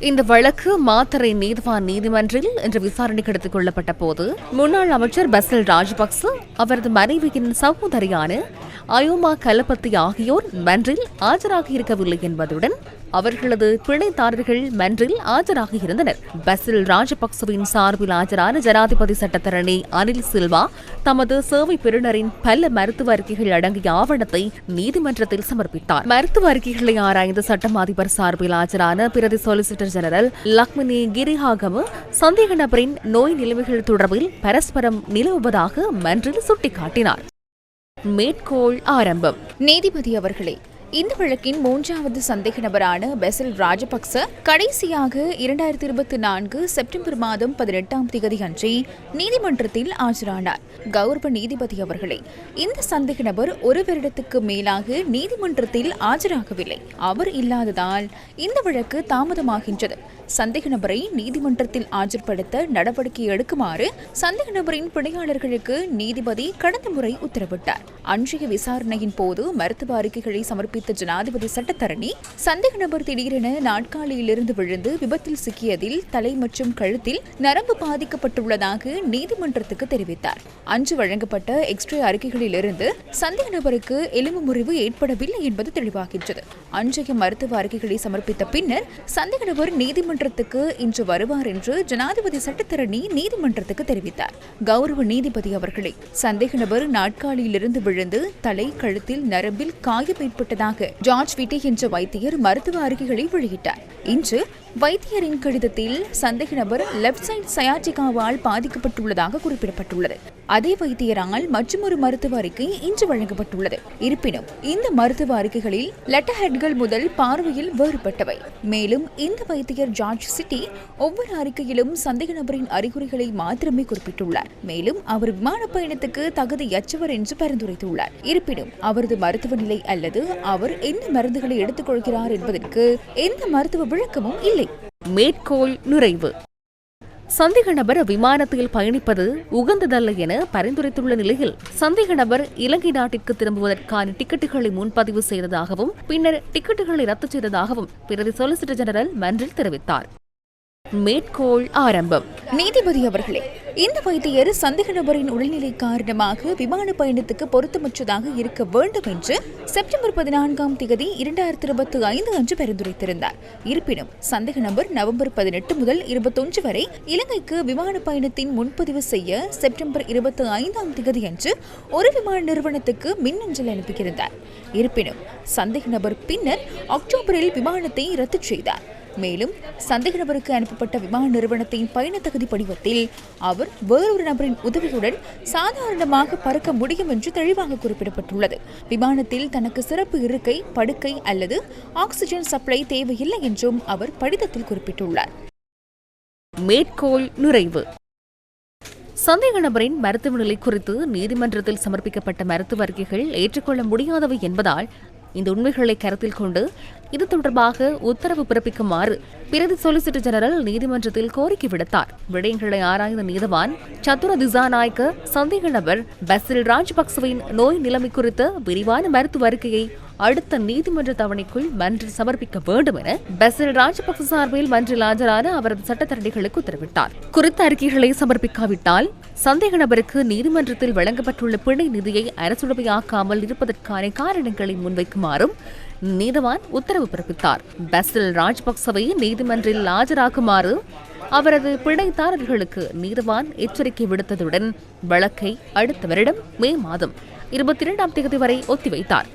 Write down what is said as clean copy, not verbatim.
இந்த வழக்கு மாத்தறை நீதிவான் நீதிமன்றில் இன்று விசாரணைக்கு எடுத்துக் கொள்ளப்பட்ட போது முன்னாள் அமைச்சர் பசில் ராஜபக்ச, அவரது மனைவியின் சகோதரியான அயோமா கலபத்தி ஆகியோர் மன்றில் ஆஜராகியிருக்கவில்லை என்பதுடன் அவர்களது பிணைத்தாரர்கள் மன்றில் ஆஜராகியிருந்தனர். பசில் ராஜபக்சவின் சார்பில் ஆஜரான ஜனாதிபதி சட்டத்தரணி அனில் சில்வா தமது சேவை பெறுநரின் பல மருத்துவ அறிக்கைகள் அடங்கிய ஆவணத்தை நீதிமன்றத்தில் சமர்ப்பித்தார். மருத்துவ அறிக்கைகளை ஆராய்ந்த சட்டம் அதிபர் சார்பில் ஆஜரான பிரதி சொலிசிட்டர் ஜெனரல் லக்மினி கிரிஹாகம சந்தேக நபரின் நோய் நிலைமைகள் தொடர்பில் பரஸ்பரம் நிலவுவதாக மன்றில் சுட்டிக்காட்டினார். மேற்கோள் ஆரம்பம். நீதிபதி அவர்களே, இந்த வழக்கின் மூன்றாவது சந்தேக நபரான பசில் ராஜபக்ச கடைசியாக 2024 செப்டம்பர் மாதம் 18ஆம் தேதி அன்று நீதிமன்றத்தில் ஆஜரானார். கௌரவ நீதிபதி அவர்களே, இந்த சந்தேக நபர் ஒரு வருடத்துக்கு மேலாக நீதிமன்றத்தில் ஆஜராகவில்லை. அவர் இல்லாததால் இந்த வழக்கு தாமதமாகின்றது. சந்தேக நபரை நீதிமன்றத்தில் ஆஜர்படுத்த நடவடிக்கை எடுக்குமாறு சந்தேக நபரின் பிணையாளர்களுக்கு நீதிபதி கடந்த முறை உத்தரவிட்டார். அன்றைய விசாரணையின் போது மருத்துவ அறிக்கைகளை சமர்ப்பித்த ஜனாதிபதி சட்டத்தரணி சந்தேக நபர் திடீரென நாட்காலியிலிருந்து விழுந்து விபத்தில் சிக்கியதில் தலை மற்றும் கழுத்தில் நரம்பு பாதிக்கப்பட்டுள்ளதாக நீதிமன்றத்துக்கு தெரிவித்தார். அன்று வழங்கப்பட்ட எக்ஸ்ரே அறிக்கைகளிலிருந்து சந்தேக நபருக்கு எலும்பு முறிவு ஏற்படவில்லை என்பது தெளிவாகின்றது. அன்றைய மருத்துவ அறிக்கைகளை சமர்ப்பித்த பின்னர் சந்தேக நபர் நீதிமன்றத்துக்கு இன்று வருவார் என்று ஜனாதிபதி சட்டத்தரணி நீதிமன்றத்துக்கு தெரிவித்தார். கௌரவ நீதிபதி அவர்களே, சந்தேக நபர் நாட்காலியிலிருந்து விழுந்து தலை கழுத்தில் நரம்பில் காயம் ஏற்பட்டதாக ஜார்ஜ் விட்டி என்ற வைத்தியர் மருத்துவ அறிக்கைகளை வெளியிட்டார். இன்று வைத்தியரின் கடிதத்தில் சந்தேக நபர் லெப்ட் சைட் சயாட்டிகாவால் பாதிக்கப்பட்டுள்ளதாக குறிப்பிடப்பட்டுள்ளது. அதே வைத்தியரால் மற்றொரு மருத்துவ அறிக்கை இன்று வழங்கப்பட்டுள்ளது. இருப்பினும் இந்த மருத்துவ அறிக்கைகளில் லெட்டர் ஹெட்கள் முதல் பார்வையில் வேறுபட்டவை. மேலும் இந்த வைத்தியர் ஜார்ஜ் சிட்டி ஒவ்வொரு அறிக்கையிலும் சந்தேக நபரின் அறிகுறிகளை மாத்திரமே குறிப்பிட்டுள்ளார். மேலும் அவர் விமான பயணத்துக்கு தகுதியற்றவர் என்று பரிந்துரைத்துள்ளார். இருப்பினும் அவரது மருத்துவ நிலை அல்லது அவர் என்ன மருந்துகளை எடுத்துக் கொள்கிறார் என்பதற்கு எந்த மருத்துவ விளக்கமும் இல்லை. மேற்கோள் நிறைவு. சந்தேக நபர் விமானத்தில் பயணிப்பது உகந்ததல்ல என பரிந்துரைத்துள்ள நிலையில் சந்தேக நபர் இலங்கை நாட்டிற்கு திரும்புவதற்கான டிக்கெட்டுகளை முன்பதிவு செய்ததாகவும் பின்னர் டிக்கெட்டுகளை ரத்து செய்ததாகவும் பிரதி சொலிசிட்டர் ஜெனரல் மன்றில் தெரிவித்தார். மேற்கோள் ஆரம்பம். நீதிபதி அவர்களே, இந்த வைத்தியர் சந்தேக நபரின் உடல்நிலை காரணமாக விமான பயணத்துக்கு பொருத்தமற்றதாக இருக்க வேண்டும் என்று செப்டம்பர் 14ஆம் தேதி 2025 அன்று பரிந்துரைத்திருந்தார். இருப்பினும் சந்தேக நபர் நவம்பர் 18 முதல் 21 வரை இலங்கைக்கு விமான பயணத்தின் முன்பதிவு செய்ய செப்டம்பர் 25ஆம் தேதி அன்று ஒரு விமான நிறுவனத்துக்கு மின்னஞ்சல் அனுப்பியிருந்தார். இருப்பினும் சந்தேக நபர் பின்னர் அக்டோபரில் விமானத்தை ரத்து செய்தார். மேலும் சந்தேக நபருக்கு அனுப்பப்பட்ட விமான நிறுவனத்தின் பயண தகுதி படிவத்தில் அவர் வேறொரு நபரின் உதவியுடன் சாதாரணமாக பறக்க முடியும் என்று தெளிவாக குறிப்பிடப்பட்டுள்ளது. விமானத்தில் தனக்கு சிறப்பு இருக்கை, படுக்கை அல்லது ஆக்சிஜன் சப்ளை தேவையில்லை என்றும் அவர் படிதத்தில் குறிப்பிட்டுள்ளார். மேற்கோள் நிறைவு. சந்தேக நபரின் மருத்துவ நிலை குறித்து நீதிமன்றத்தில் சமர்ப்பிக்கப்பட்ட மருத்துவ அறிக்கைகள் ஏற்றுக்கொள்ள முடியாதவை என்பதால் இந்த உண்மைகளை கருத்தில் கொண்டு இது தொடர்பாக உத்தரவு பிறப்பிக்குமாறு பிரதி சொலிசிட்டர் ஜெனரல் நீதிமன்றத்தில் கோரிக்கை விடுத்தார். விடயங்களை ஆராய்ந்த நீதிவான் சதுர திசாநாயக்க சந்தேக நபர் பசில் ராஜபக்சவின் நோய் நிலைமை குறித்த விரிவான மருத்துவ அறிக்கையை அடுத்த நீதிமன்ற தவணைக்குள் மன்றில் சமர்ப்பிக்க வேண்டும் என பசில் ராஜபக்ச சார்பில் மன்றில் ஆஜரான அவரது சட்டத்தரணிகளுக்கு உத்தரவிட்டார். குறித்த அறிக்கைகளை சமர்ப்பிக்காவிட்டால் சந்தேக நபருக்கு நீதிமன்றத்தில் வழங்கப்பட்டுள்ள பிணை நிதியை அரசுடைமையாக்காமல் இருப்பதற்கான காரணங்களை முன்வைக்குமாறும் நீதிவான் உத்தரவு பிறப்பித்தார். பசில் ராஜபக்சவை நீதிமன்றில் ஆஜராக்குமாறு அவரது பிணைத்தாரர்களுக்கு நீதிவான் எச்சரிக்கை விடுத்ததுடன் வழக்கை அடுத்த வருடம் மே மாதம் 22ஆம் தேதி வரை ஒத்திவைத்தார்.